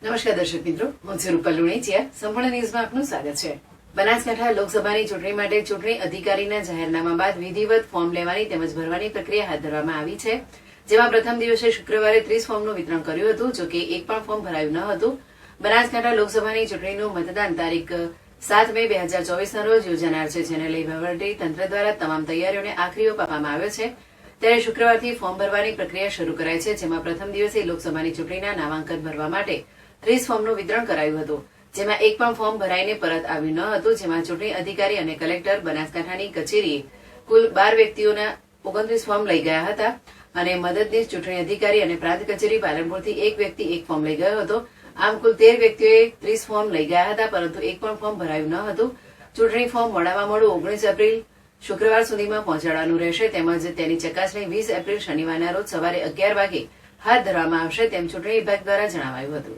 નમસ્કાર દર્શક મિત્રો, હું છું રૂપલ લુણીચિયા. સંપૂર્ણ ન્યૂઝમાં આપનું સ્વાગત છે. બનાસકાંઠા લોકસભાની ચૂંટણી માટે ચૂંટણી અધિકારીના જાહેરનામા બાદ વિધિવત ફોર્મ લેવાની તેમજ ભરવાની પ્રક્રિયા હાથ ધરવામાં આવી છે. જેમાં પ્રથમ દિવસે શુક્રવારે 30 ફોર્મનું વિતરણ કર્યું હતું, જો કે એક પણ ફોર્મ ભરાયું ન હતું. બનાસકાંઠા લોકસભાની ચૂંટણીનું મતદાન તારીખ 7 મે 2024ના રોજ યોજાનાર છે, જેને લઈ વહીવટી તંત્ર દ્વારા તમામ તૈયારીઓને આખરી ઓપ આપવામાં આવ્યો છે. ત્યારે શુક્રવારથી ફોર્મ ભરવાની પ્રક્રિયા શરૂ કરાઈ છે, જેમાં પ્રથમ દિવસે લોકસભાની ચૂંટણીના નામાંકન ભરવા માટે 30 ફોર્મનું વિતરણ કરાયું હતું, જેમાં એક પણ ફોર્મ ભરાઈને પરત આવ્યું ન હતું. જેમાં ચૂંટણી અધિકારી અને કલેક્ટર બનાસકાંઠાની કચેરીએ કુલ 12 વ્યક્તિઓના 29 ફોર્મ લઈ ગયા હતા અને મદદનીશ ચૂંટણી અધિકારી અને પ્રાંત કચેરી પાલનપુરથી એક વ્યક્તિ એક ફોર્મ લઈ ગયો હતો. આમ કુલ 13 વ્યક્તિઓએ 30 ફોર્મ લઈ ગયા હતા, પરંતુ એક પણ ફોર્મ ભરાયું ન હતું. ચૂંટણી ફોર્મ મોડામાં મોડું 19 એપ્રિલ શુક્રવાર સુધીમાં પહોંચાડવાનું રહેશે, તેમજ તેની ચકાસણી 20 એપ્રિલ શનિવારના રોજ સવારે 11 વાગે હાથ ધરવામાં આવશે, તેમ ચૂંટણી વિભાગ દ્વારા જણાવાયું હતું.